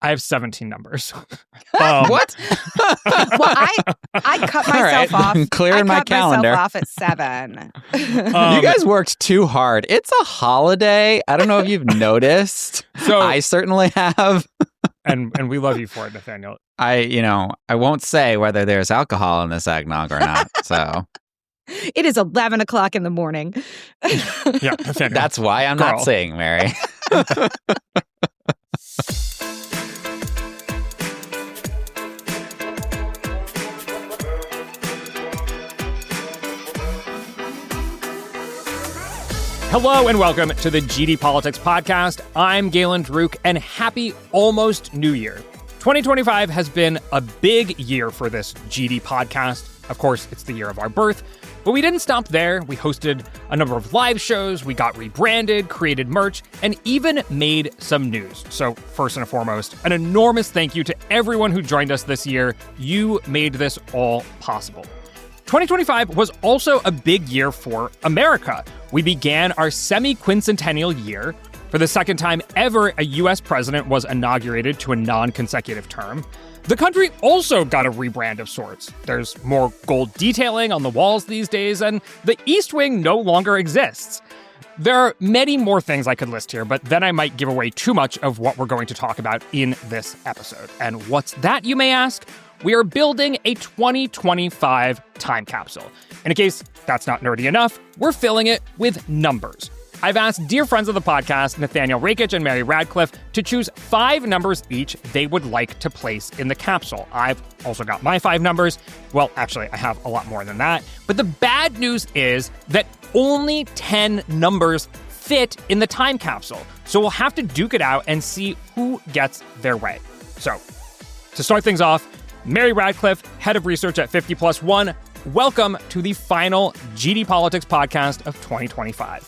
I have 17 numbers. What? Well, I cut myself off. Clearing my calendar. I cut myself off at 7. You guys worked too hard. It's a holiday. I don't know if you've noticed. So I certainly have. and we love you for it, Nathaniel. I won't say whether there's alcohol in this eggnog or not. So It is 11 o'clock in the morning. Yeah, Nathaniel. that's why I'm not saying, Mary. Hello and welcome to the GD Politics Podcast. I'm Galen Druk, and happy almost New Year. 2025 has been a big year for this GD podcast. Of course, it's the year of our birth, but we didn't stop there. We hosted a number of live shows, we got rebranded, created merch, and even made some news. So first and foremost, an enormous thank you to everyone who joined us this year. You made this all possible. 2025 was also a big year for America. We began our semiquincentennial year. For the second time ever, a U.S. president was inaugurated to a non-consecutive term. The country also got a rebrand of sorts. There's more gold detailing on the walls these days, and the East Wing no longer exists. There are many more things I could list here, but then I might give away too much of what we're going to talk about in this episode. And what's that, you may ask? We are building a 2025 time capsule. And in case that's not nerdy enough, we're filling it with numbers. I've asked dear friends of the podcast, Nathaniel, Rakich, and Mary Radcliffe, to choose 5 numbers each they would like to place in the capsule. I've also got my 5 numbers. Well, actually, I have a lot more than that. But the bad news is that only 10 numbers fit in the time capsule. So we'll have to duke it out and see who gets their way. So, to start things off, Mary Radcliffe, head of research at 50+1, welcome to the final GD Politics podcast of 2025.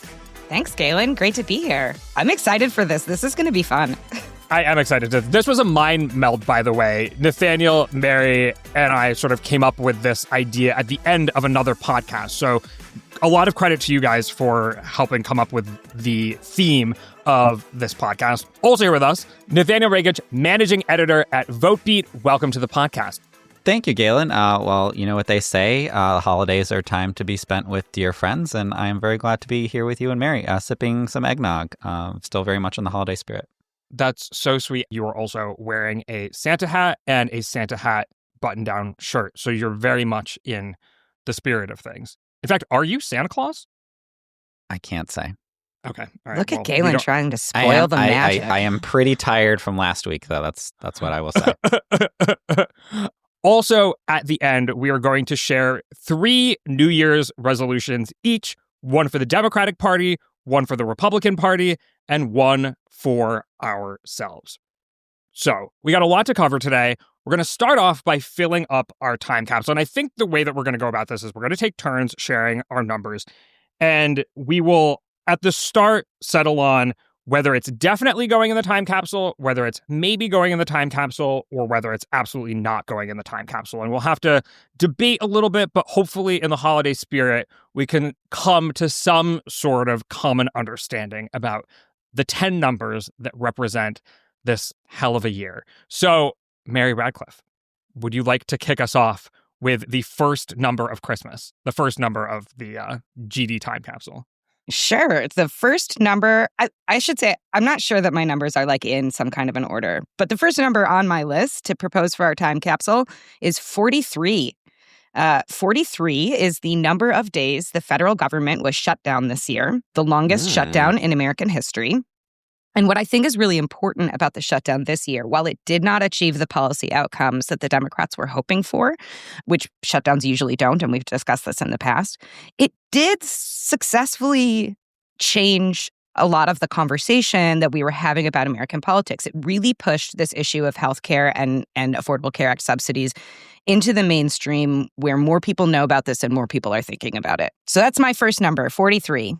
Thanks, Galen. Great to be here. I'm excited for this. This is going to be fun. I am excited. This was a mind meld, by the way. Nathaniel, Mary, and I sort of came up with this idea at the end of another podcast. So a lot of credit to you guys for helping come up with the theme of this podcast. Also here with us, Nathaniel Rakich, managing editor at VoteBeat. Welcome to the podcast. Thank you, Galen. Well, you know what they say, holidays are time to be spent with dear friends, and I am very glad to be here with you and Mary, sipping some eggnog. Still very much in the holiday spirit. That's so sweet. You are also wearing a Santa hat and a Santa hat button-down shirt, so you're very much in the spirit of things. In fact, are you Santa Claus? I can't say. Okay. All right. Look at Galen trying to spoil the magic. I am pretty tired from last week, though. That's what I will say. Also, at the end, we are going to share 3 New Year's resolutions each, one for the Democratic Party, one for the Republican Party, and one for ourselves. So, we got a lot to cover today. We're going to start off by filling up our time capsule. And I think the way that we're going to go about this is we're going to take turns sharing our numbers. And we will, at the start, settle on whether it's definitely going in the time capsule, whether it's maybe going in the time capsule, or whether it's absolutely not going in the time capsule. And we'll have to debate a little bit, but hopefully in the holiday spirit, we can come to some sort of common understanding about the 10 numbers that represent this hell of a year. So, Mary Radcliffe, would you like to kick us off with the first number of Christmas, the first number of the GD time capsule? Sure. The first number, I should say, I'm not sure that my numbers are like in some kind of an order, but the first number on my list to propose for our time capsule is 43. 43 is the number of days the federal government was shut down this year, the longest shutdown in American history. And what I think is really important about the shutdown this year, while it did not achieve the policy outcomes that the Democrats were hoping for, which shutdowns usually don't, and we've discussed this in the past, it did successfully change a lot of the conversation that we were having about American politics. It really pushed this issue of healthcare and Affordable Care Act subsidies into the mainstream where more people know about this and more people are thinking about it. So that's my first number, 43.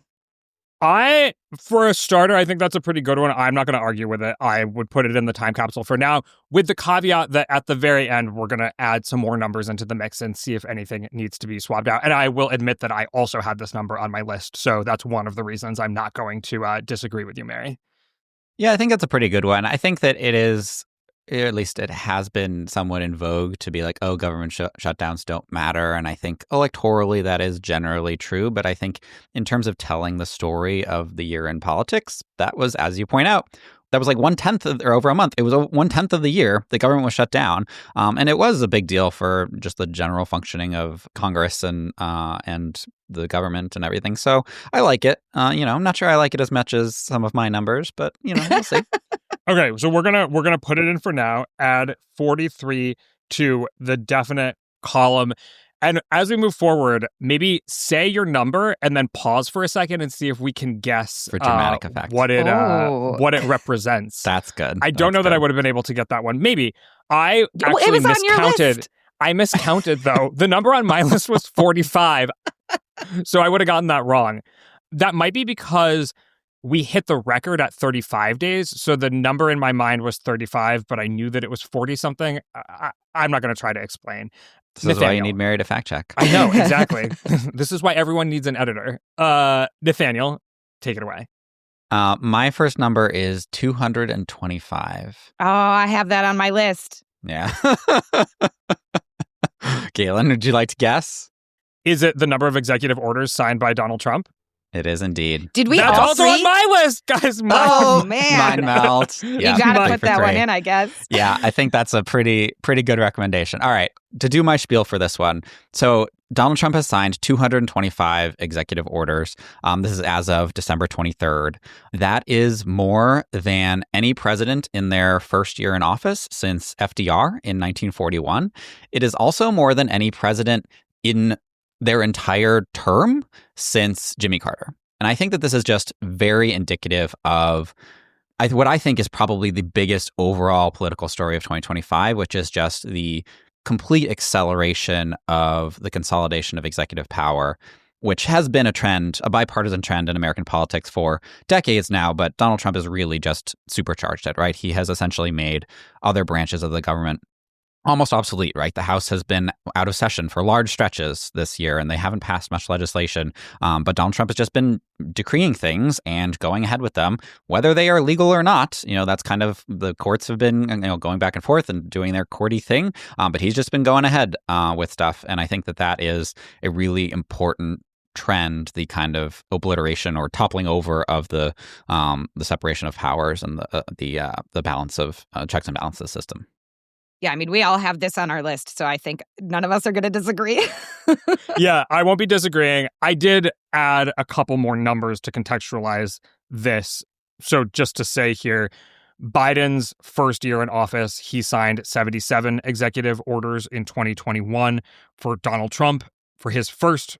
For a starter, I think that's a pretty good one. I'm not going to argue with it. I would put it in the time capsule for now, with the caveat that at the very end, we're going to add some more numbers into the mix and see if anything needs to be swapped out. And I will admit that I also had this number on my list. So that's one of the reasons I'm not going to disagree with you, Mary. Yeah, I think that's a pretty good one. I think that it is at least it has been somewhat in vogue to be like, oh, government shutdowns don't matter. And I think electorally that is generally true. But I think in terms of telling the story of the year in politics, that was, as you point out, that was like 1/10 or over a month. It was 1/10 of the year the government was shut down. And it was a big deal for just the general functioning of Congress and the government and everything. So I like it. I'm not sure I like it as much as some of my numbers, but, we'll see. Okay, so we're gonna put it in for now. Add 43 to the definite column. And as we move forward, maybe say your number and then pause for a second and see if we can guess for dramatic effect what it represents. That's good. I don't know that I would have been able to get that one. Maybe I actually it was miscounted. On your list. I miscounted though. The number on my list was 45, so I would have gotten that wrong. That might be because we hit the record at 35 days. So the number in my mind was 35, but I knew that it was 40 something. I'm not going to try to explain. This is why you need Mary to fact check. I know, exactly. This is why everyone needs an editor. Nathaniel, take it away. My first number is 225. Oh, I have that on my list. Yeah. Galen, would you like to guess? Is it the number of executive orders signed by Donald Trump? It is indeed. Did we That's all also three? on my list, guys. Oh, man. Mine melt. Yeah, You got to mine put for that three. one in, I guess. Yeah, I think that's a pretty good recommendation. All right, to do my spiel for this one. So Donald Trump has signed 225 executive orders. This is as of December 23rd. That is more than any president in their first year in office since FDR in 1941. It is also more than any president in their entire term since Jimmy Carter. And I think that this is just very indicative of what I think is probably the biggest overall political story of 2025, which is just the complete acceleration of the consolidation of executive power, which has been a bipartisan trend in American politics for decades now. But Donald Trump has really just supercharged it, right? He has essentially made other branches of the government almost obsolete, right? The House has been out of session for large stretches this year, and they haven't passed much legislation. But Donald Trump has just been decreeing things and going ahead with them, whether they are legal or not. That's kind of, the courts have been going back and forth and doing their courty thing. But he's just been going ahead with stuff. And I think that is a really important trend, the kind of obliteration or toppling over of the separation of powers and the balance of checks and balances system. Yeah, I mean, we all have this on our list, so I think none of us are going to disagree. Yeah, I won't be disagreeing. I did add a couple more numbers to contextualize this. So just to say here, Biden's first year in office, he signed 77 executive orders in 2021. For Donald Trump, for his first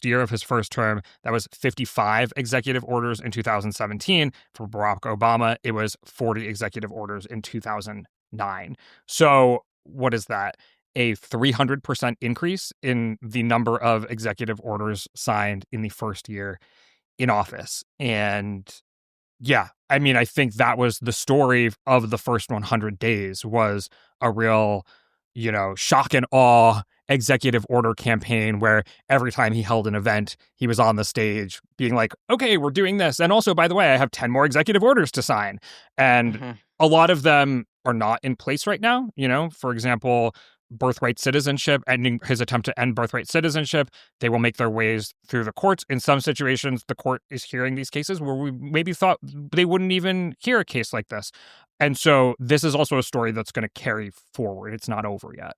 year of his first term, that was 55 executive orders in 2017. For Barack Obama, it was 40 executive orders in 2009. So what is that? A 300% increase in the number of executive orders signed in the first year in office. And yeah, I mean, I think that was the story of the first 100 days, was a real, shock and awe executive order campaign where every time he held an event, he was on the stage being like, okay, we're doing this. And also, by the way, I have 10 more executive orders to sign. And a lot of them are not in place right now. For example, birthright citizenship, ending his attempt to end birthright citizenship. They will make their ways through the courts. In some situations, the court is hearing these cases where we maybe thought they wouldn't even hear a case like this. And so this is also a story that's going to carry forward. It's not over yet.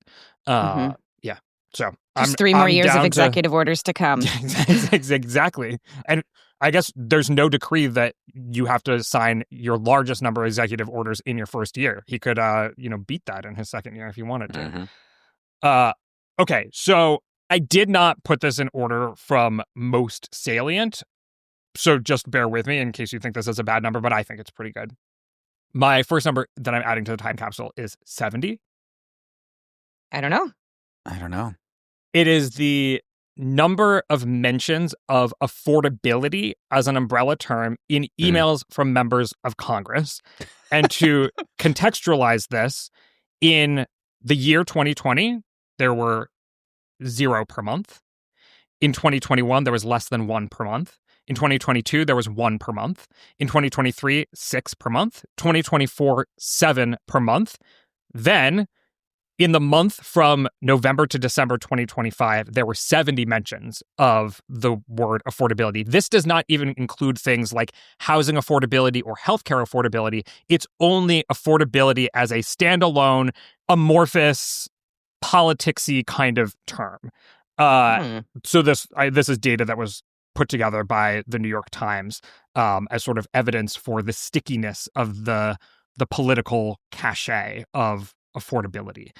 Yeah. So just 3 more years of executive orders to come. Exactly. And I guess there's no decree that you have to sign your largest number of executive orders in your first year. He could, beat that in his second year if he wanted to. Okay, so I did not put this in order from most salient. So just bear with me in case you think this is a bad number, but I think it's pretty good. My first number that I'm adding to the time capsule is 70. I don't know. It is the number of mentions of affordability as an umbrella term in emails from members of Congress. And to contextualize this, in the year 2020, there were 0 per month. In 2021, there was less than 1 per month. In 2022, there was 1 per month. In 2023, 6 per month. 2024, 7 per month. Then, in the month from November to December 2025, there were 70 mentions of the word affordability. This does not even include things like housing affordability or healthcare affordability. It's only affordability as a standalone, amorphous, politicsy kind of term. So this is data that was put together by the New York Times as sort of evidence for the stickiness of the political cachet of affordability.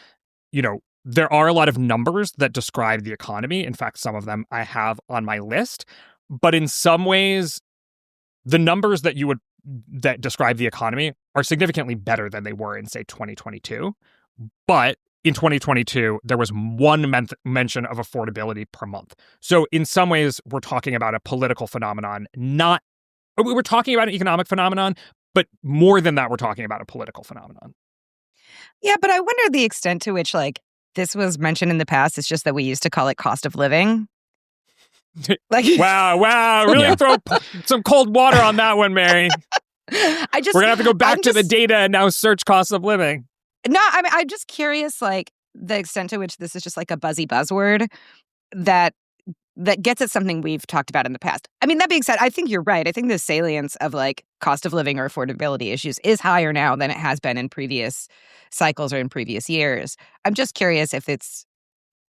You know, there are a lot of numbers that describe the economy. In fact, some of them I have on my list. But in some ways, the numbers that describe the economy are significantly better than they were in, say, 2022. But in 2022, there was 1 mention of affordability per month. So in some ways, we're talking about a political phenomenon, we're talking about an economic phenomenon, but more than that, we're talking about a political phenomenon. Yeah, but I wonder the extent to which, like, this was mentioned in the past. It's just that we used to call it cost of living. Like, wow. Really throw some cold water on that one, Mary. We're going to have to go back to the data and now search cost of living. No, I mean, I'm just curious, like, the extent to which this is just like a buzzy buzzword that gets at something we've talked about in the past. I mean, that being said, I think you're right. I think the salience of, like, cost of living or affordability issues is higher now than it has been in previous cycles or in previous years. I'm just curious if it's,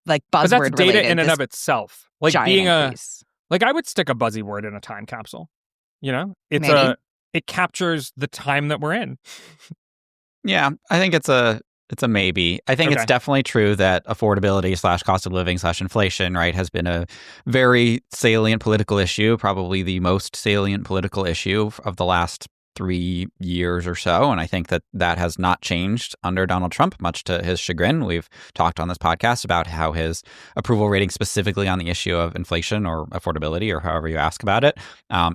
like, buzzword related. But that's data in and of itself. Like, being increase. Like, I would stick a buzzy word in a time capsule. You know? It captures the time that we're in. Yeah, I think it's a maybe. I think it's definitely true that affordability / cost of living / inflation, right, has been a very salient political issue, probably the most salient political issue of the last 3 years or so. And I think that has not changed under Donald Trump, much to his chagrin. We've talked on this podcast about how his approval rating specifically on the issue of inflation or affordability, or however you ask about it,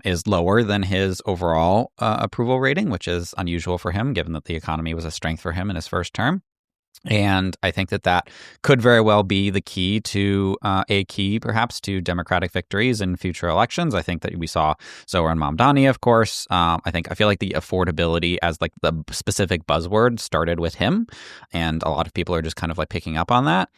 is lower than his overall approval rating, which is unusual for him, given that the economy was a strength for him in his first term. And I think that could very well be the key to perhaps to Democratic victories in future elections. I think that we saw Zohran Mamdani, of course. I feel like the affordability as like the specific buzzword started with him, and a lot of people are just kind of like picking up on that.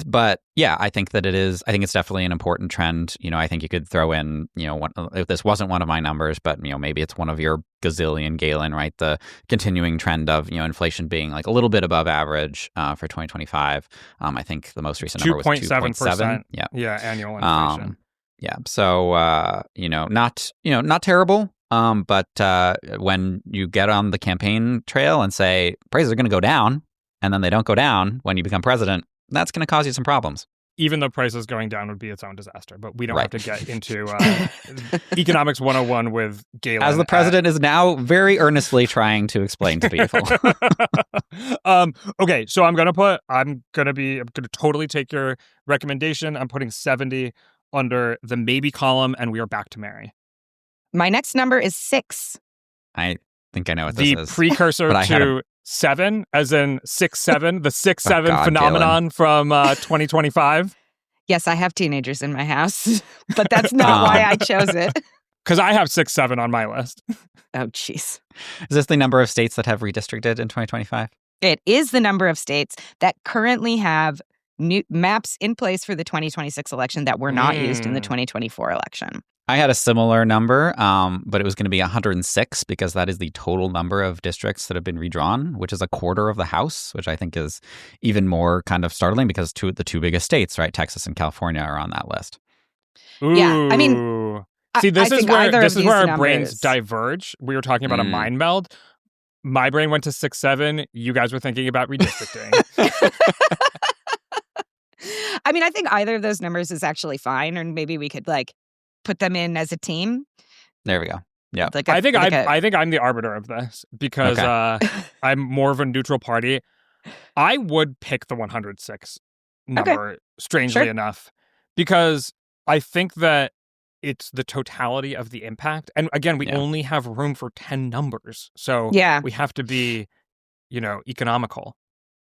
But yeah, I think it's definitely an important trend. You know, I think you could throw in, you know, if this wasn't one of my numbers, but, you know, maybe it's one of your gazillion, Galen, right? The continuing trend of, you know, inflation being like a little bit above average for 2025. I think the most recent number was 2.7%. Yeah, annual inflation. So, not terrible. But when you get on the campaign trail and say prices are going to go down, and then they don't go down when you become president, that's going to cause you some problems. Even though prices going down would be its own disaster. But we don't have to get into Economics 101 with Galen. As the president is now very earnestly trying to explain to people. Okay, so I'm going to totally take your recommendation. I'm putting 70 under the maybe column, and we are back to Mary. My next number is 6. I think I know what this is. The precursor to 7, as in 6-7, the 6-7 phenomenon Galen. From 2025. Yes, I have teenagers in my house, but that's not why I chose it. Because I have 6-7 on my list. Oh, jeez. Is this the number of states that have redistricted in 2025? It is the number of states that currently have new maps in place for the 2026 election that were not used in the 2024 election. I had a similar number, but it was going to be 106 because that is the total number of districts that have been redrawn, which is a quarter of the House, which I think is even more kind of startling because the two biggest states, right, Texas and California, are on that list. Ooh. Yeah, I mean, see, this is where our brains diverge. We were talking about a mind meld. My brain went to 6-7. You guys were thinking about redistricting. I mean, I think either of those numbers is actually fine, or maybe we could put them in as a team. There we go. Yeah. I think I'm the arbiter of this because I'm more of a neutral party. I would pick the 106 number, strangely enough, because I think that it's the totality of the impact. And again, we only have room for 10 numbers. So we have to be, economical.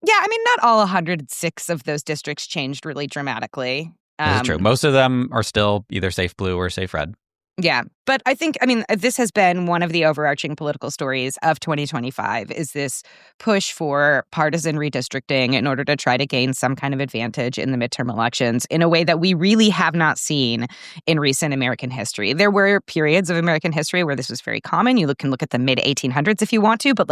Yeah, I mean, not all 106 of those districts changed really dramatically. That's true. Most of them are still either safe blue or safe red. Yeah. But I think, this has been one of the overarching political stories of 2025 is this push for partisan redistricting in order to try to gain some kind of advantage in the midterm elections in a way that we really have not seen in recent American history. There were periods of American history where this was very common. You can look at the mid 1800s if you want to, but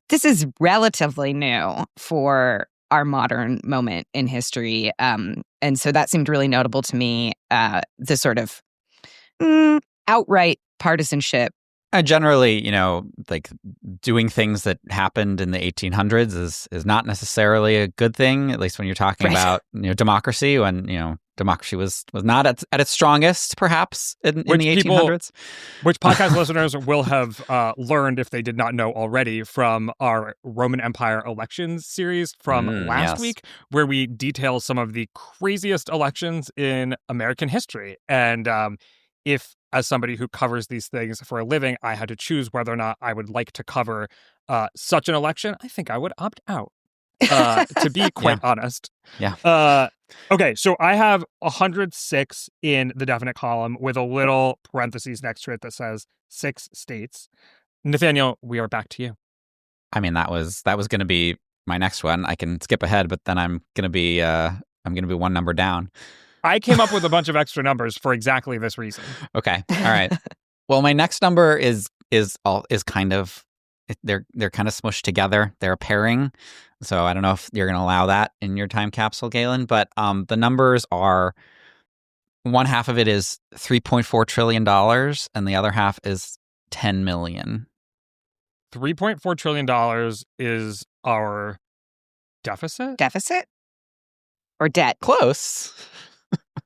this is relatively new for our modern moment in history. And so that seemed really notable to me, the sort of outright partisanship. Generally, doing things that happened in the 1800s is not necessarily a good thing, at least when you're talking about democracy, when democracy was not at its strongest, perhaps, in the 1800s. Which podcast listeners will have learned, if they did not know already, from our Roman Empire elections series from last week, where we detail some of the craziest elections in American history. And if, as somebody who covers these things for a living, I had to choose whether or not I would like to cover such an election, I think I would opt out, to be quite honest. Yeah. Okay, so I have 106 in the definite column with a little parentheses next to it that says 6 states. Nathaniel, we are back to you. That was going to be my next one. I can skip ahead, but then I'm going to be one number down. I came up with a bunch of extra numbers for exactly this reason. Okay. All right. Well, my next number is kind of, they're kind of smushed together. They're a pairing. So I don't know if you're going to allow that in your time capsule, Galen, but the numbers are, one half of it is $3.4 trillion and the other half is 10 million. $3.4 trillion is our deficit? Deficit? Or debt? Close.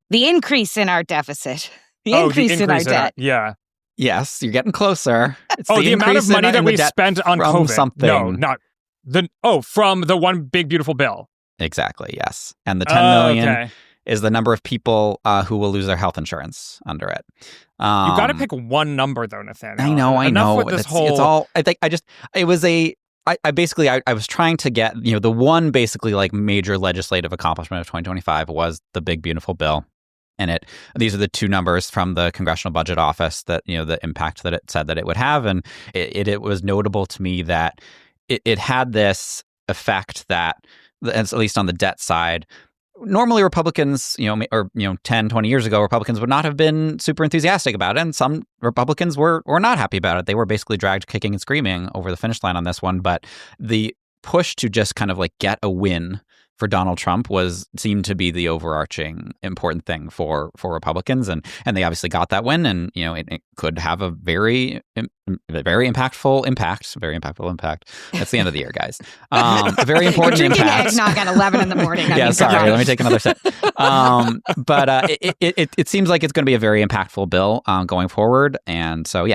The increase in our deficit. The increase in our debt. Yeah. Yes, you're getting closer. It's the amount of money that we spent on COVID. Something. No, not from the one big beautiful bill. Exactly. Yes, and the 10 million is the number of people who will lose their health insurance under it. You got to pick one number, though, Nathaniel. I know. With this it's all. I think it was a. I basically was trying to get the one basically major legislative accomplishment of 2025 was the big beautiful bill. And these are the two numbers from the Congressional Budget Office that, the impact that it said that it would have. And it was notable to me that it had this effect that, at least on the debt side, normally Republicans, 10, 20 years ago, Republicans would not have been super enthusiastic about it. And some Republicans were not happy about it. They were basically dragged kicking and screaming over the finish line on this one. But the push to just kind of get a win for Donald Trump seemed to be the overarching important thing for Republicans, and they obviously got that win, and it could have a very impactful impact. That's the end of the year, guys. A very important impact. Eggnog at 11 in the morning. Sorry. Let me take another sip. But it seems like it's going to be a very impactful bill going forward, and so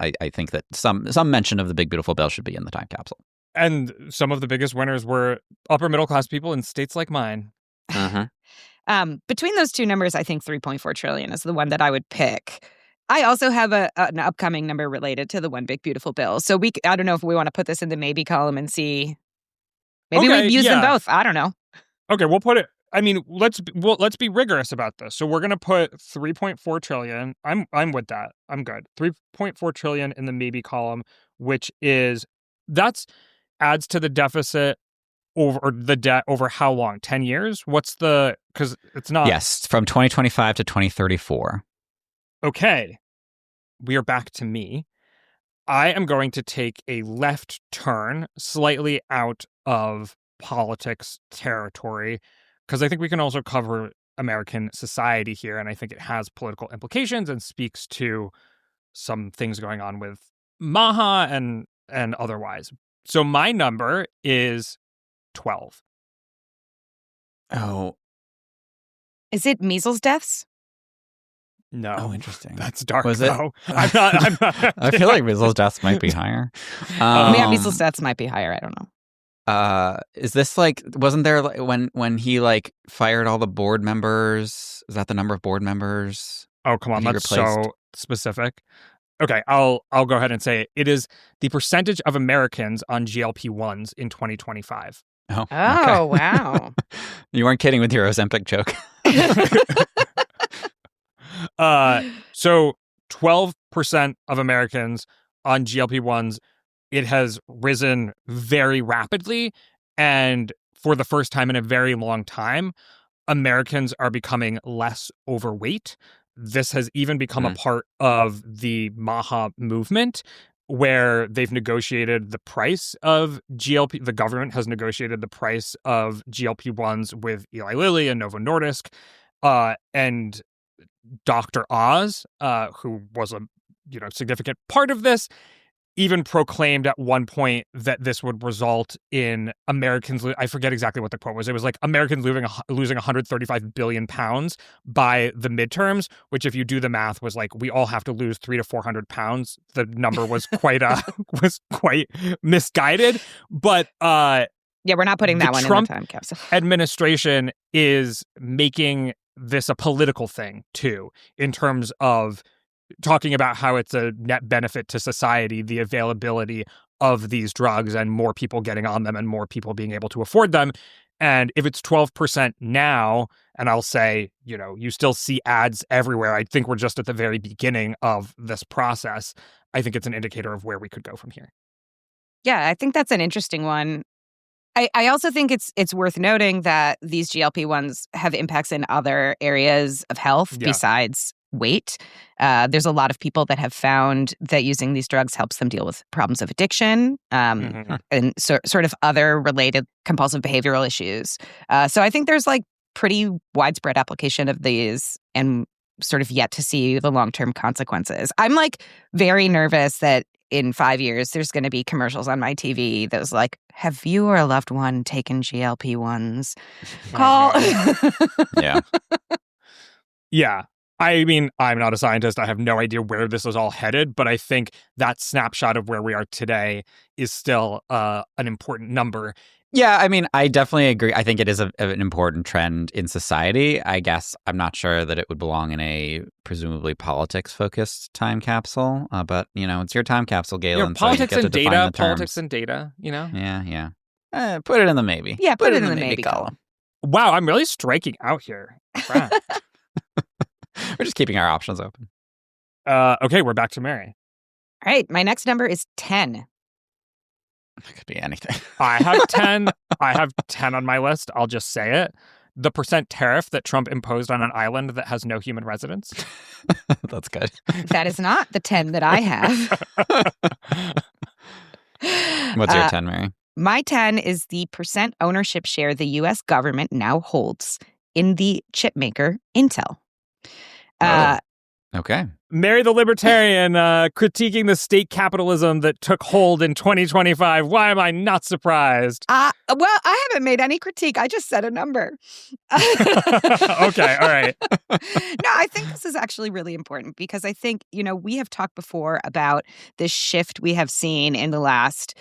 I think that some mention of the big beautiful bill should be in the time capsule. And some of the biggest winners were upper middle class people in states like mine. Between those two numbers, I think 3.4 trillion is the one that I would pick. I also have an upcoming number related to the one big beautiful bill. So I don't know if we want to put this in the maybe column and see. Maybe we use them both. I don't know. Okay, we'll put it. Let's be rigorous about this. So we're going to put 3.4 trillion. I'm with that. I'm good. 3.4 trillion in the maybe column, which adds to the deficit or the debt over how long? 10 years? Because it's not. Yes, from 2025 to 2034. Okay. We are back to me. I am going to take a left turn slightly out of politics territory because I think we can also cover American society here. And I think it has political implications and speaks to some things going on with Maha and otherwise. So my number is 12. Oh. Is it measles deaths? No. Oh, interesting. That's dark. Was it? I'm not. I feel like measles deaths might be higher. Measles deaths might be higher. I don't know. Is this wasn't there when he fired all the board members? Is that the number of board members? Oh, come on. That's so specific. Okay, I'll go ahead and say it is the percentage of Americans on GLP-1s in 2025. Oh, okay. Wow. You weren't kidding with your Ozempic joke. So 12% of Americans on GLP-1s. It has risen very rapidly. And for the first time in a very long time, Americans are becoming less overweight. This has even become a part of the MAHA movement, where they've negotiated the price of the government has negotiated the price of GLP-1s with Eli Lilly and Novo Nordisk. And Dr. Oz, who was a significant part of this, even proclaimed at one point that this would result in Americans, I forget exactly what the quote was. It was like Americans losing 135 billion pounds by the midterms, which if you do the math was like, we all have to lose 300 to 400 pounds. The number was quite misguided. But yeah, we're not putting that one Trump in the time capsule. Administration is making this a political thing too, in terms of talking about how it's a net benefit to society, the availability of these drugs and more people getting on them and more people being able to afford them. And if it's 12% now, and I'll say, you still see ads everywhere. I think we're just at the very beginning of this process. I think it's an indicator of where we could go from here. Yeah, I think that's an interesting one. I also think it's worth noting that these GLP-1s have impacts in other areas of health besides weight. There's a lot of people that have found that using these drugs helps them deal with problems of addiction and sort of other related compulsive behavioral issues. So I think there's like pretty widespread application of these and sort of yet to see the long-term consequences. I'm like very nervous that in 5 years, there's going to be commercials on my TV that was like, have you or a loved one taken GLP-1s? Call. Yeah. Yeah. I mean, I'm not a scientist. I have no idea where this is all headed, but I think that snapshot of where we are today is still an important number. Yeah, I mean, I definitely agree. I think it is an important trend in society. I guess I'm not sure that it would belong in a presumably politics-focused time capsule, but, it's your time capsule, Galen. Politics so you and get to data, the politics and data, Yeah. Put it in the maybe. Yeah, put it in the maybe column. Wow, I'm really striking out here. We're just keeping our options open. Okay, we're back to Mary. All right, my next number is 10. It could be anything. I have 10. I have 10 on my list. I'll just say it. The % tariff that Trump imposed on an island that has no human residents. That's good. That is not the 10 that I have. What's your 10, Mary? My 10 is the % ownership share the U.S. government now holds in the chip maker Intel. Okay. Mary the Libertarian critiquing the state capitalism that took hold in 2025. Why am I not surprised? Well, I haven't made any critique. I just said a number. Okay, all right. No, I think this is actually really important because I think, we have talked before about this shift we have seen in the last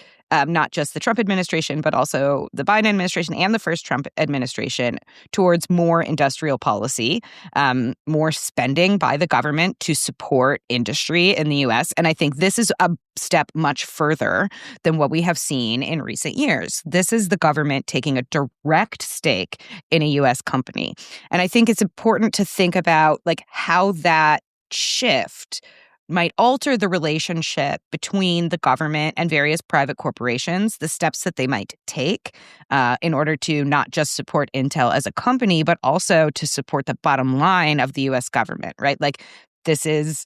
not just the Trump administration, but also the Biden administration and the first Trump administration towards more industrial policy, more spending by the government to support industry in the U.S. And I think this is a step much further than what we have seen in recent years. This is the government taking a direct stake in a U.S. company. And I think it's important to think about like how that shift might alter the relationship between the government and various private corporations, the steps that they might take in order to not just support Intel as a company, but also to support the bottom line of the U.S. government, right? Like this is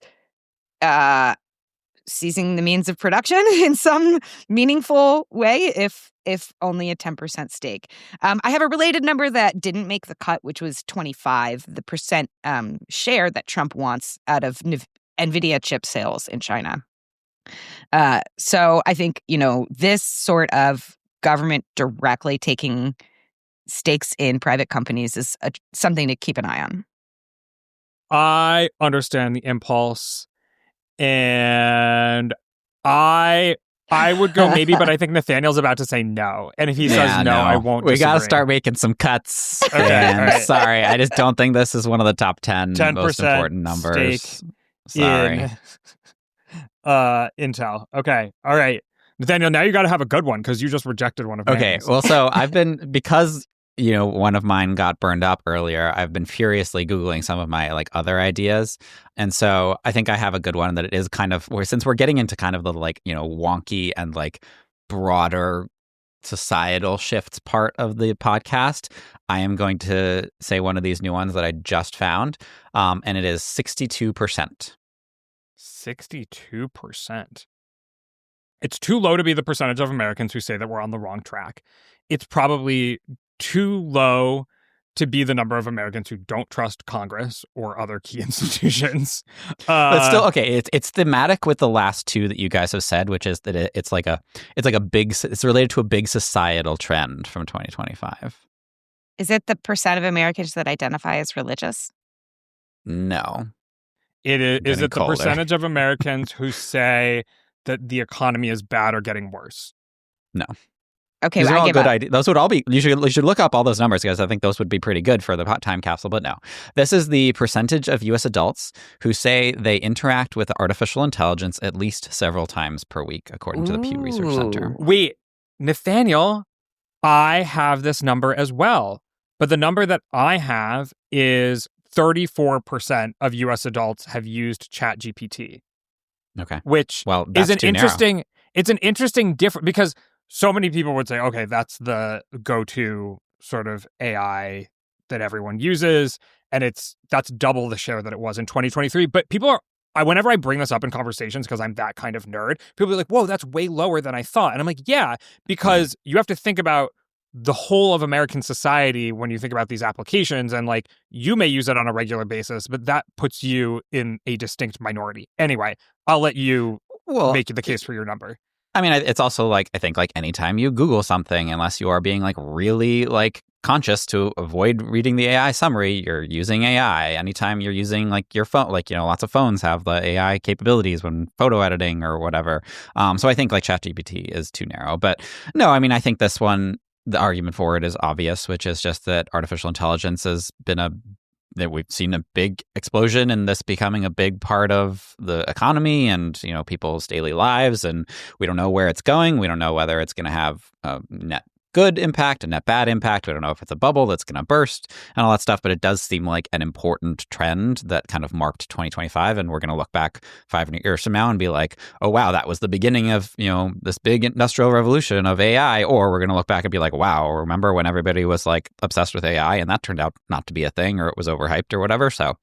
seizing the means of production in some meaningful way, if only a 10% stake. I have a related number that didn't make the cut, which was 25, the percent share that Trump wants out of NVIDIA chip sales in China. So I think, this sort of government directly taking stakes in private companies is something to keep an eye on. I understand the impulse, and I would go maybe, but I think Nathaniel's about to say no. And if he says no, I won't We got to disagree. start making some cuts. Okay, and all right. Sorry, I just don't think this is one of the top 10 most important numbers. Stake Sorry. in Intel. Okay. All right. Nathaniel, now you got to have a good one because you just rejected one of mine. Okay, well, so I've been, because one of mine got burned up earlier. I've been furiously Googling some of my like other ideas. And so I think I have a good one that it is kind of, since we're getting into kind of the like, wonky and like broader societal shifts part of the podcast, I am going to say one of these new ones that I just found. And it is 62%. 62%. It's too low to be the percentage of Americans who say that we're on the wrong track. It's probably too low to be the number of Americans who don't trust Congress or other key institutions. But still, okay, it's thematic with the last two that you guys have said, which is that it's related to a big societal trend from 2025. Is it the percent of Americans that identify as religious? No. Is it the percentage of Americans who say that the economy is bad or getting worse? No. Okay, these are all good up. ideas. Those would all be. You should look up all those numbers because I think those would be pretty good for the time capsule. But no, this is the percentage of U.S. adults who say they interact with artificial intelligence at least several times per week, according to the Pew Research Center. Wait, Nathaniel, I have this number as well, but the number that I have is 34% of U.S. adults have used ChatGPT. Okay, which is an interesting. Narrow. It's an interesting difference because so many people would say, okay, that's the go-to sort of AI that everyone uses, and that's double the share that it was in 2023. But people whenever I bring this up in conversations, because I'm that kind of nerd, people are like, whoa, that's way lower than I thought. And I'm like, yeah, because you have to think about the whole of American society when you think about these applications, and like you may use it on a regular basis, but that puts you in a distinct minority. Anyway, I'll let you make the case for your number. I mean, it's also like, I think like anytime you Google something, unless you are being like really like conscious to avoid reading the AI summary, you're using AI. Anytime you're using like your phone, like, lots of phones have the AI capabilities when photo editing or whatever. So I think like ChatGPT is too narrow. But no, I mean, I think this one, the argument for it is obvious, which is just that artificial intelligence has been that we've seen a big explosion in this becoming a big part of the economy and, people's daily lives. And we don't know where it's going. We don't know whether it's going to have a net good impact, a net bad impact. We don't know if it's a bubble that's going to burst and all that stuff. But it does seem like an important trend that kind of marked 2025. And we're going to look back 5 years from now and be like, oh, wow, that was the beginning of, this big industrial revolution of AI. Or we're going to look back and be like, wow, remember when everybody was like obsessed with AI and that turned out not to be a thing, or it was overhyped or whatever. So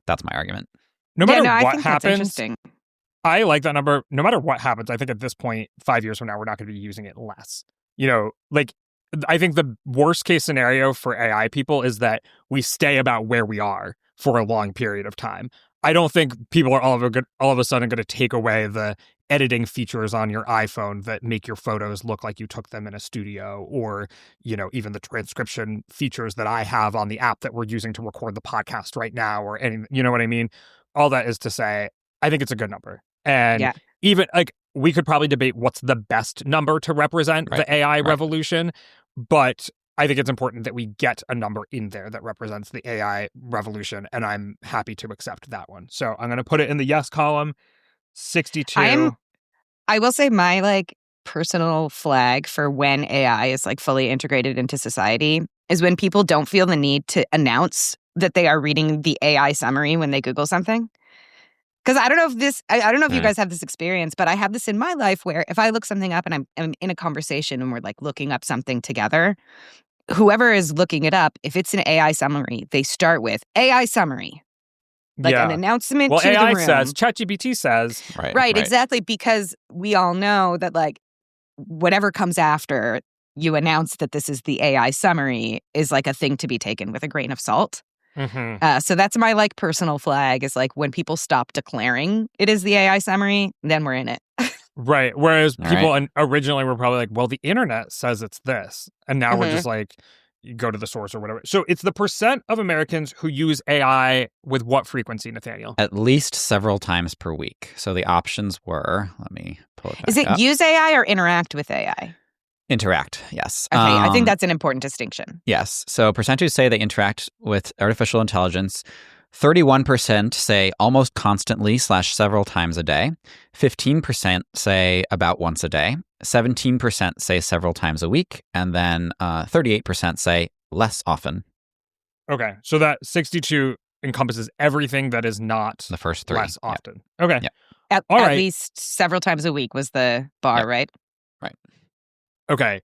that's my argument. No matter what I think happens, that's interesting. I like that number. No matter what happens, I think at this point, 5 years from now, we're not going to be using it less. I think the worst case scenario for AI people is that we stay about where we are for a long period of time. I don't think people are all of a sudden going to take away the editing features on your iPhone that make your photos look like you took them in a studio, or, even the transcription features that I have on the app that we're using to record the podcast right now, or any, you know what I mean? All that is to say, I think it's a good number. And even like we could probably debate what's the best number to represent the AI revolution, but I think it's important that we get a number in there that represents the AI revolution, and I'm happy to accept that one. So I'm going to put it in the yes column, 62. I will say my like personal flag for when AI is like fully integrated into society is when people don't feel the need to announce that they are reading the AI summary when they Google something. Because I don't know if you guys have this experience, but I have this in my life where if I look something up and I'm in a conversation and we're like looking up something together, whoever is looking it up, if it's an AI summary, they start with AI summary. Like an announcement to AI the room. says, ChatGPT says. Right, exactly, because we all know that like whatever comes after you announce that this is the AI summary is like a thing to be taken with a grain of salt. Mm-hmm. So that's my like personal flag is like when people stop declaring it is the AI summary, then we're in it. Right. Whereas people originally were probably like, well, the internet says it's this. And now we're just like, you go to the source or whatever. So it's the percent of Americans who use AI with what frequency, Nathaniel? At least several times per week. So the options were, let me pull it back Is it up. Use AI or interact with AI? Interact, yes. Okay, I think that's an important distinction. Yes. So percentages say they interact with artificial intelligence. 31% say almost constantly / several times a day. 15% say about once a day. 17% say several times a week. And then 38% say less often. Okay, so that 62 encompasses everything that is not The first 3. less often. Okay. Yep. At least several times a week was the bar, Yep. right? Right. Okay.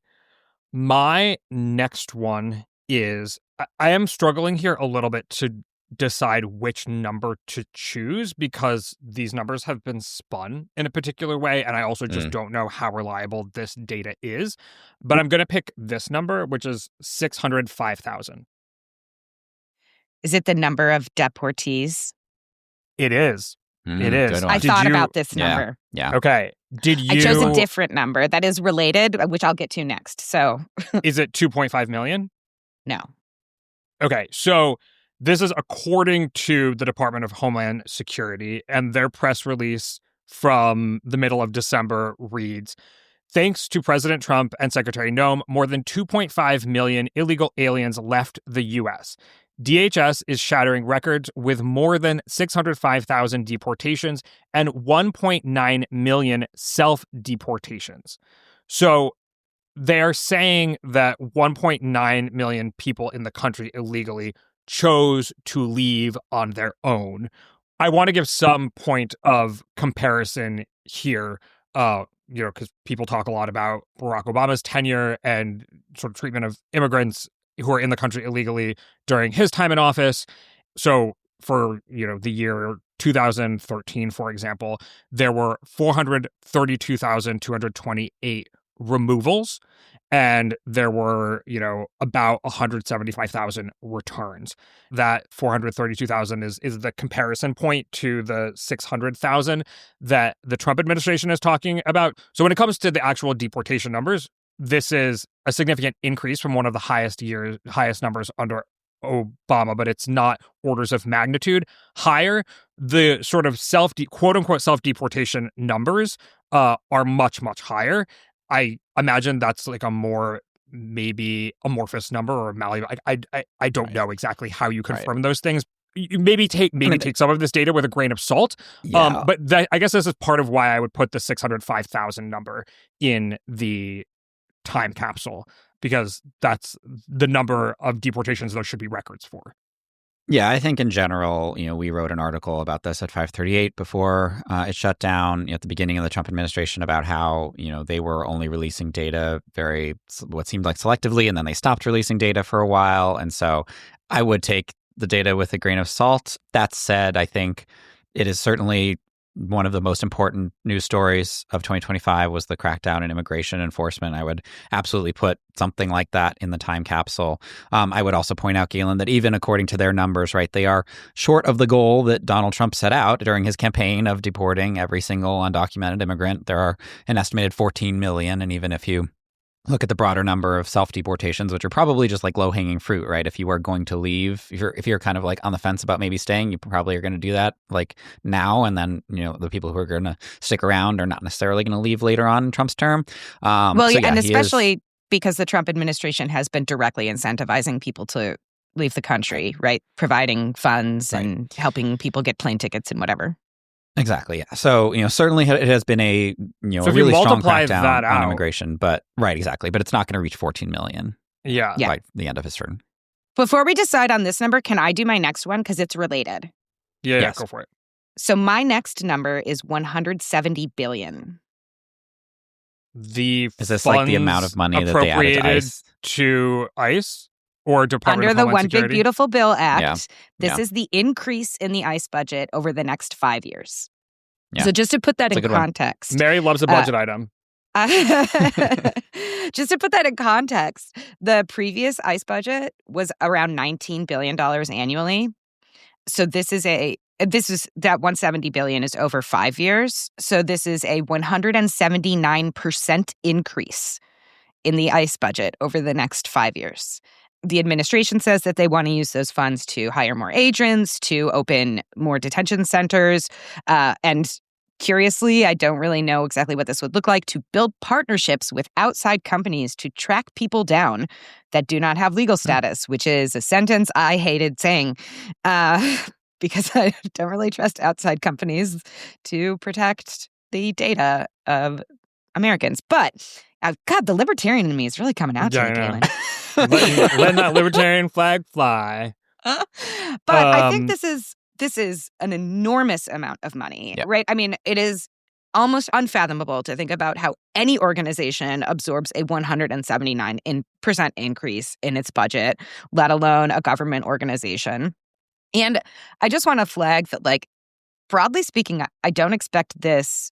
My next one is I am struggling here a little bit to decide which number to choose because these numbers have been spun in a particular way, and I also just don't know how reliable this data is. But I'm going to pick this number, which is 605,000. Is it the number of deportees? It is. It is. Good one. I thought about this number. Yeah. Okay. Did you? I chose a different number that is related, which I'll get to next. So, Is it 2.5 million? no. Okay, so this is according to the Department of Homeland Security, and their press release from the middle of December reads, thanks to President Trump and Secretary Noem, more than 2.5 million illegal aliens left the U.S. DHS is shattering records with more than 605,000 deportations and 1.9 million self-deportations. So they're saying that 1.9 million people in the country illegally chose to leave on their own. I want to give some point of comparison here, because people talk a lot about Barack Obama's tenure and sort of treatment of immigrants who are in the country illegally during his time in office. So for, the year 2013, for example, there were 432,228 removals, and there were, about 175,000 returns. That 432,000 is the comparison point to the 600,000 that the Trump administration is talking about. So when it comes to the actual deportation numbers, this is a significant increase from one of the highest numbers under Obama, but it's not orders of magnitude higher. The sort of quote unquote self-deportation numbers are much, much higher. I imagine that's like a more maybe amorphous number or malleable. I don't know exactly how you confirm those things. You maybe take some of this data with a grain of salt. Yeah. But I guess this is part of why I would put the 605,000 number in the time capsule, because that's the number of deportations those should be records for. Yeah, I think in general, we wrote an article about this at 538 before it shut down at the beginning of the Trump administration about how, they were only releasing data what seemed like selectively, and then they stopped releasing data for a while. And so I would take the data with a grain of salt. That said, I think it is certainly one of the most important news stories of 2025 was the crackdown in immigration enforcement. I would absolutely put something like that in the time capsule. I would also point out, Galen, that even according to their numbers, right, they are short of the goal that Donald Trump set out during his campaign of deporting every single undocumented immigrant. There are an estimated 14 million. And even if you look at the broader number of self-deportations, which are probably just like low-hanging fruit, right? If you are going to leave, if you're kind of like on the fence about maybe staying, you probably are going to do that like now. And then, the people who are going to stick around are not necessarily going to leave later on in Trump's term. And especially because the Trump administration has been directly incentivizing people to leave the country, right? Providing funds and helping people get plane tickets and whatever. Exactly. Yeah. So, certainly it has been a, so a really strong crackdown on immigration, but exactly. But it's not going to reach 14 million. Yeah. By the end of his term. Before we decide on this number, can I do my next one? Because it's related. Yeah, yes. Go for it. So my next number is 170 billion. Is this like the amount of money that they added to ICE? Or Department Under of the Homeland One Security? Big Beautiful Bill Act, Yeah. This is the increase in the ICE budget over the next 5 years. Yeah. So just to put that That's in context. Mary loves a budget item. Just to put that in context, the previous ICE budget was around $19 billion annually. So that 170 billion is over 5 years. So this is a 179% increase in the ICE budget over the next 5 years. The administration says that they want to use those funds to hire more agents, to open more detention centers, and curiously, I don't really know exactly what this would look like, to build partnerships with outside companies to track people down that do not have legal status, which is a sentence I hated saying because I don't really trust outside companies to protect the data of Americans. But God, the libertarian in me is really coming out today, Galen. letting that libertarian flag fly. But I think this is an enormous amount of money, right? I mean, it is almost unfathomable to think about how any organization absorbs a 179% increase in its budget, let alone a government organization. And I just want to flag that, like, broadly speaking, I don't expect this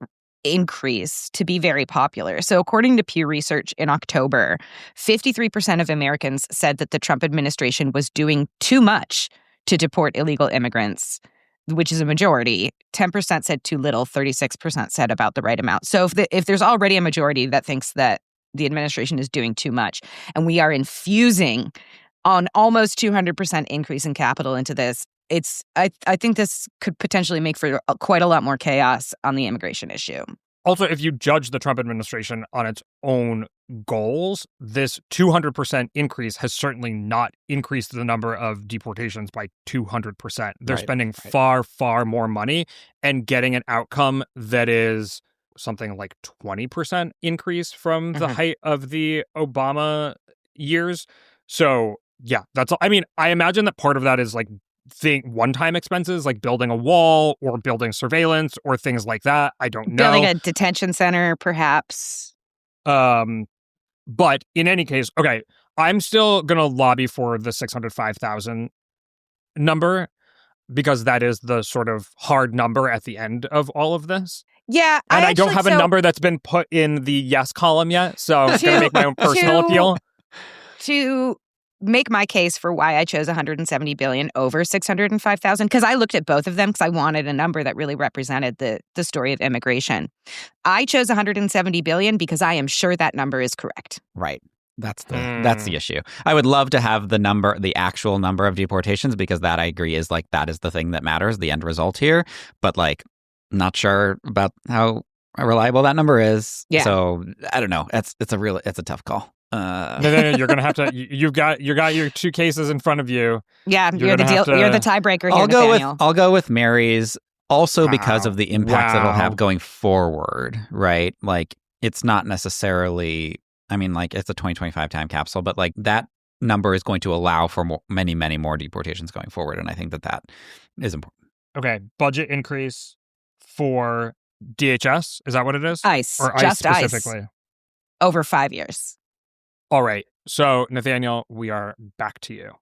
increase to be very popular. So according to Pew Research in October, 53% of Americans said that the Trump administration was doing too much to deport illegal immigrants, which is a majority. 10% said too little, 36% said about the right amount. So if there's already a majority that thinks that the administration is doing too much, and we are infusing on almost 200% increase in capital into this, I think this could potentially make for quite a lot more chaos on the immigration issue. Also, if you judge the Trump administration on its own goals, this 200% increase has certainly not increased the number of deportations by 200%. They're spending far, far more money and getting an outcome that is something like 20% increase from the height of the Obama years. So, yeah, that's all. I mean, I imagine that part of that is like one-time expenses, like building a wall or building surveillance or things like that. I don't know. Building a detention center, perhaps. But in any case, okay, I'm still going to lobby for the 605,000 number because that is the sort of hard number at the end of all of this. Yeah. And I don't have a number that's been put in the yes column yet, so I'm going to make my own personal appeal. To make my case for why I chose 170 billion over 605,000, because I looked at both of them because I wanted a number that really represented the story of immigration. I chose 170 billion because I am sure that number is correct. Right. That's the issue. I would love to have the actual number of deportations, because that, I agree, is like, that is the thing that matters, the end result here. But like, not sure about how reliable that number is. Yeah. So I don't know. It's a tough call. No, you're gonna have to. You got your two cases in front of you. Yeah, you're the tiebreaker here, Nathaniel. I'll go with Mary's, also because of the impact that it'll have going forward. Right, like it's not necessarily. I mean, like it's a 2025 time capsule, but like that number is going to allow for many more deportations going forward, and I think that is important. Okay, budget increase for DHS. Is that what it is? ICE, or just ICE specifically? ICE. Over 5 years. All right. So, Nathaniel, we are back to you.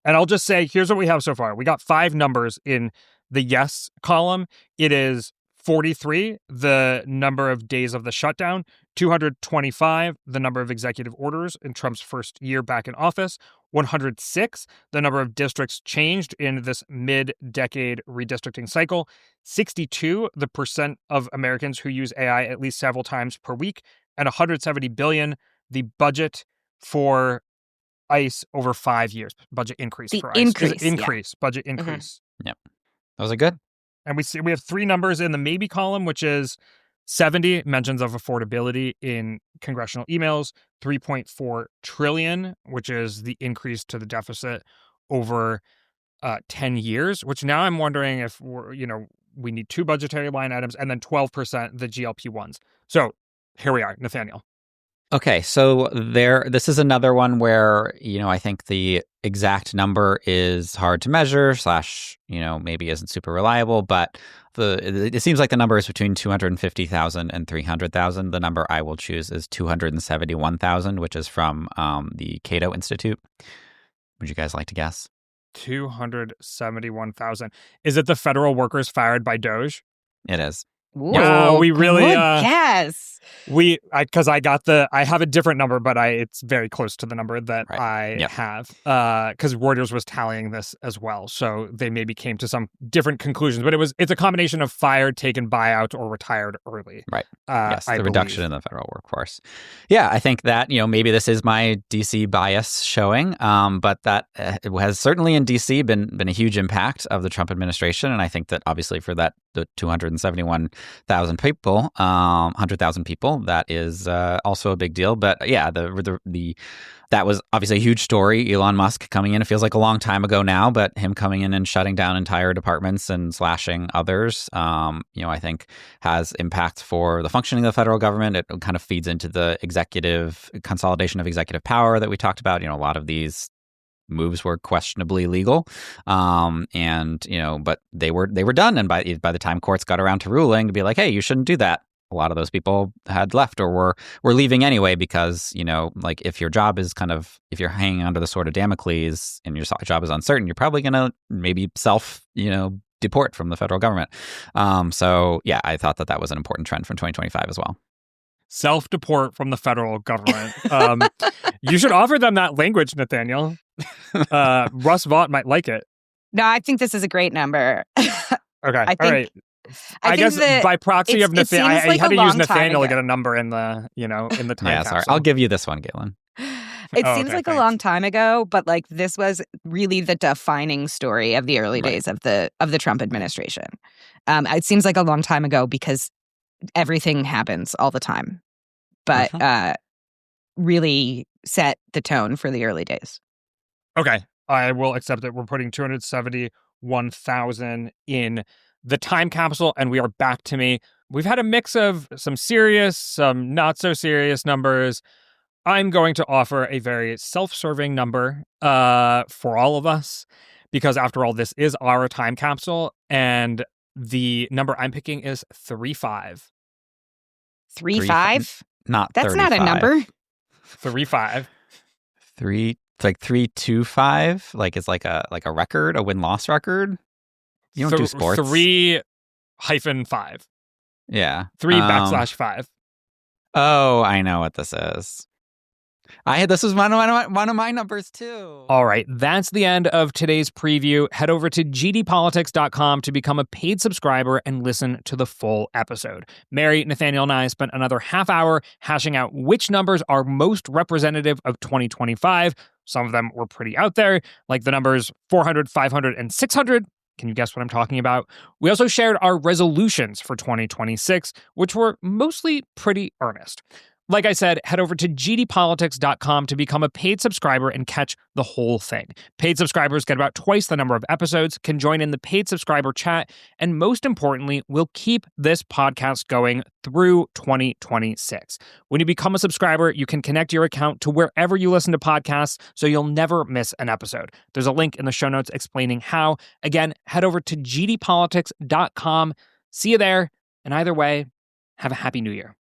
And I'll just say, here's what we have so far. We got 5 numbers in the yes column. It is 43, the number of days of the shutdown, 225, the number of executive orders in Trump's first year back in office, 106, the number of districts changed in this mid-decade redistricting cycle, 62, the percent of Americans who use AI at least several times per week, and 170 billion, the budget for ICE over 5 years. Budget increase for ICE. Budget increase. Yep. Those are good. And we have 3 numbers in the maybe column, which is 70 mentions of affordability in congressional emails, 3.4 trillion, which is the increase to the deficit over 10 years, which now I'm wondering if we need 2 budgetary line items, and then 12% the GLP-1s. So here we are, Nathaniel. Okay, so this is another one where, I think the exact number is hard to measure / maybe isn't super reliable, but it seems like the number is between 250,000 and 300,000. The number I will choose is 271,000, which is from the Cato Institute. Would you guys like to guess? 271,000. Is it the federal workers fired by Doge? It is. Wow, we really yes. Because I have a different number, but it's very close to the number that I have. Because Reuters was tallying this as well, so they maybe came to some different conclusions. But it's a combination of fired, taken buyout, or retired early. Right. Yes, the reduction in the federal workforce. Yeah, I think that maybe this is my DC bias showing, but that it has certainly in DC been a huge impact of the Trump administration, and I think that obviously for that the 271 100,000 people, 100,000 people. That is also a big deal. But yeah, that was obviously a huge story. Elon Musk coming in, it feels like a long time ago now, but him coming in and shutting down entire departments and slashing others, I think has impact for the functioning of the federal government. It kind of feeds into the executive consolidation of executive power that we talked about. A lot of these moves were questionably legal, but they were done. And by the time courts got around to ruling to be like, hey, you shouldn't do that, a lot of those people had left or were leaving anyway because, like if your job is if you're hanging under the sword of Damocles and your job is uncertain, you're probably going to maybe deport from the federal government. So yeah, I thought that was an important trend from 2025 as well. Self-deport from the federal government. You should offer them that language, Nathaniel. Russ Vaught might like it. No, I think this is a great number. Okay, all right. I guess by proxy of Nathaniel, I had to use Nathaniel to get a number in the in the time capsule. Sorry. I'll give you this one, Galen. It seems like a long time ago, but like this was really the defining story of the early days of the Trump administration. It seems like a long time ago because everything happens all the time, but really set the tone for the early days. Okay, I will accept it. We're putting 271,000 in the time capsule, and we are back to me. We've had a mix of some serious, some not so serious numbers. I'm going to offer a very self-serving number for all of us, because after all, this is our time capsule, and the number I'm picking is 35. 35? Not That's 35. not a number. 35. It's like 325. Like it's like a record, a win-loss record. You don't do sports. 3-5. Yeah. 3/5. Oh, I know what this is. This was one of my numbers too. All right, that's the end of today's preview. Head over to gdpolitics.com to become a paid subscriber and listen to the full episode. Mary, Nathaniel, and I spent another half hour hashing out which numbers are most representative of 2025. Some of them were pretty out there, like the numbers 400, 500, and 600. Can you guess what I'm talking about? We also shared our resolutions for 2026, which were mostly pretty earnest. Like I said, head over to gdpolitics.com to become a paid subscriber and catch the whole thing. Paid subscribers get about twice the number of episodes, can join in the paid subscriber chat, and most importantly, will keep this podcast going through 2026. When you become a subscriber, you can connect your account to wherever you listen to podcasts, so you'll never miss an episode. There's a link in the show notes explaining how. Again, head over to gdpolitics.com. See you there, and either way, have a happy new year.